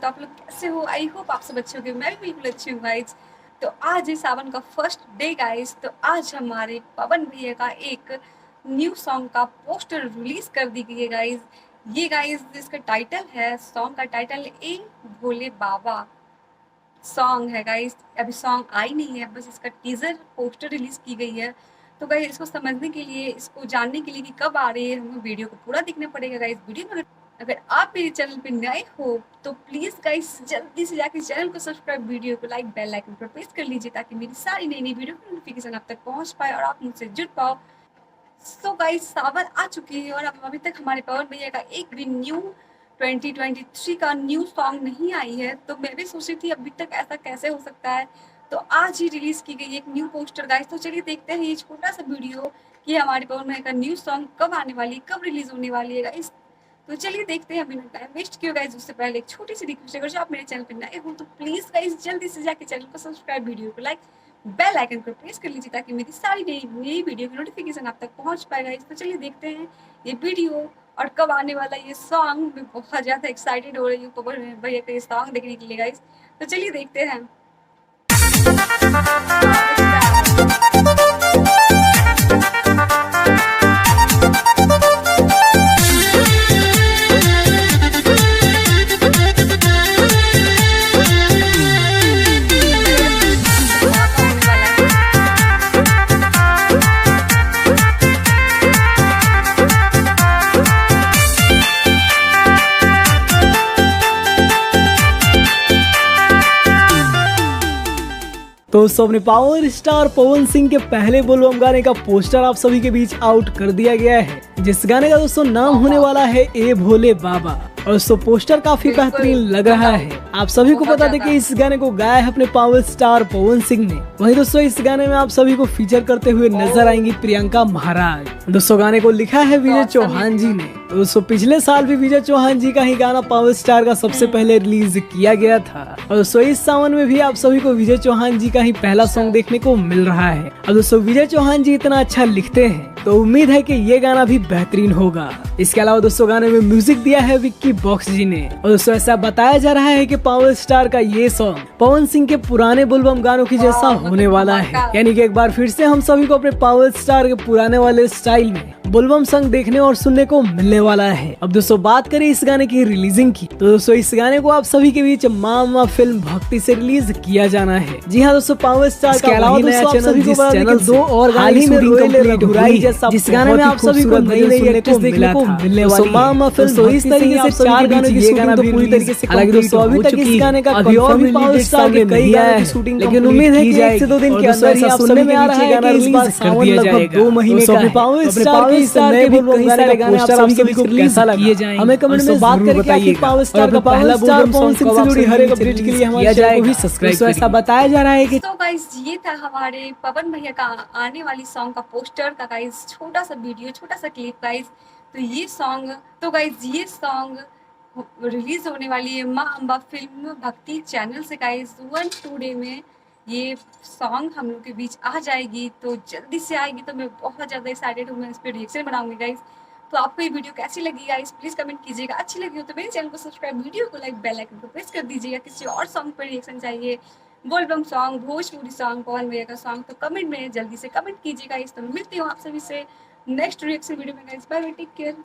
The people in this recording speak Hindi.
आप लोग कैसे हो? आई होप आप सब अच्छे होंगे। मैं भी बिल्कुल अच्छी हूँ गाइज। तो आज है सावन का फर्स्ट डे गाइज। तो आज हमारे पवन भैया का एक न्यू सॉन्ग का पोस्टर रिलीज कर दी गई है गाइज। ये गाइज इसका टाइटल है, सॉन्ग का टाइटल ए भोले बाबा सॉन्ग है गाइज। अभी सॉन्ग आई नहीं है, बस इसका टीजर पोस्टर रिलीज की गई है। तो गाइज इसको समझने के लिए, इसको जानने के लिए कि कब आ रही है, हमें वीडियो को पूरा देखना पड़ेगा गाइज। वीडियो में अगर आप मेरे चैनल पे नए हो तो प्लीज गाइज जल्दी से जाके चैनल को सब्सक्राइब, वीडियो को लाइक, बेल आइकन पर प्रेस कर लीजिए ताकि मेरी सारी नई नई वीडियो की नोटिफिकेशन आप तक पहुंच पाए और आप मुझसे जुड़ पाओ। सो गाइज सावन आ चुकी है और अब अभी तक हमारे पवन भैया का एक भी न्यू 2023 का न्यू सॉन्ग नहीं आई है। तो मैं भी सोच रही थी अभी तक ऐसा कैसे हो सकता है। तो आज ही रिलीज की गई एक न्यू पोस्टर गाइस। तो चलिए देखते हैं ये छोटा सा वीडियो कि हमारे पवन भैया का न्यू सॉन्ग कब आने वाली है, कब रिलीज होने वाली है गाइस। तो चलिए देखते हैं, बिना टाइम वेस्ट किए गाइस। उससे पहले एक छोटी सी रिक्वेस्ट है, अगर आप मेरे चैनल पर नए हो तो प्लीज गाइस जल्दी से जाके चैनल को सब्सक्राइब, वीडियो को लाइक, बेल आइकन को प्रेस कर लीजिए ताकि मेरी सारी नई वीडियो की नोटिफिकेशन आप तक पहुंच पाएगा। तो चलिए देखते हैं ये वीडियो और कब आने वाला ये सॉन्ग। मैं बहुत ज़्यादा एक्साइटेड हो रही हूँ पवन भैया का ये सॉन्ग देखने के लिए गाइस। तो चलिए देखते हैं। तो दोस्तों अपने पावर स्टार पवन सिंह के पहले बोलबम गाने का पोस्टर आप सभी के बीच आउट कर दिया गया है, जिस गाने का दोस्तों नाम होने वाला है ए भोले बाबा। और दोस्तों पोस्टर काफी बेहतरीन लग रहा है। आप सभी को बता दें कि इस गाने को गाया है अपने पावर स्टार पवन सिंह ने। वहीं दोस्तों इस गाने में आप सभी को फीचर करते हुए नजर आएंगी प्रियंका महाराज। दोस्तों गाने को लिखा है विजय चौहान जी ने। दोस्तों पिछले साल भी विजय चौहान जी का ही गाना पावर स्टार का सबसे पहले रिलीज किया गया था। और दोस्तों इस सावन में भी आप सभी को विजय चौहान जी का ही पहला सॉन्ग देखने को मिल रहा है। और दोस्तों विजय चौहान जी इतना अच्छा लिखते हैं तो उम्मीद है कि ये गाना भी बेहतरीन होगा। इसके अलावा दोस्तों गाने में म्यूजिक दिया है विक्की बॉक्स जी ने। और दोस्तों ऐसा बताया जा रहा है कि पावर स्टार का ये सॉन्ग पवन सिंह के पुराने बोलबम गानों की जैसा होने वाला है, यानी कि एक बार फिर से हम सभी को अपने पावर स्टार के पुराने वाले स्टाइल में बोलबम सॉन्ग देखने और सुनने को मिलने वाला है। अब दोस्तों बात करें इस गाने की रिलीजिंग की, तो दोस्तों इस गाने को आप सभी के बीच मामा फिल्म भक्ति से रिलीज किया जाना है। जी हाँ दोस्तों पावर स्टार का अलावा दोस्तों आप सभी को चैनल दो और हाल ही में जिस गाने में आप सभी को नई नई एक्ट्रेस देखने को मिलने वाली है। मामा फिल्म तो इस तरीके से 4 गाने की शूटिंग तो पूरी तरीके से हालांकि दोस्तों अभी तक इस गाने का अभी और भी पावर स्टार के कई गानों की शूटिंग, लेकिन उम्मीद है कि 1 से 2 दिन के अंदर ही आप सुनने में आ रहा है कि इस बार सावन लगभग 2 महीने का है। पावर स्टार के नए बोलबम गाने का पोस्टर आप सभी को कैसा लगा हमें कमेंट में बात करके आखिर पावर स्टार का पहला बोलबम पवन सिंह से जुड़ी हर एक अपडेट के लिए हमारे चैनल को भी सब्सक्राइब करें। ऐसा बताया जा रहा है कि तो गाइस ये था हमारे पवन भैया का आने वाली सॉन्ग का पोस्टर का गाइस छोटा सा वीडियो, छोटा सा क्लिप गाइस। तो ये सॉन्ग रिलीज होने वाली है माँ अम्बा फिल्म भक्ति चैनल से गाइस। 1-2 डे में ये सॉन्ग हम लोग के बीच आ जाएगी, तो जल्दी से आएगी। तो मैं बहुत ज़्यादा एक्साइटेड हूँ, मैं इस पर रिएक्शन बनाऊंगी गाइस। तो आपको ये वीडियो कैसी लगी गाइस प्लीज़ कमेंट कीजिएगा। अच्छी लगी हो तो मेरे चैनल को सब्सक्राइब, वीडियो को लाइक, बेल आइकन को प्रेस कर दीजिएगा। किसी और सॉन्ग पर रिएक्शन चाहिए, बोलबम सॉन्ग, भोजपुरी सॉन्ग, पवन भैया का सॉन्ग, तो कमेंट में जल्दी से कमेंट कीजिएगा। इस तो मिलती हूँ आप सभी से नेक्स्ट रिएक्शन वीडियो में guys. Bye bye, take care.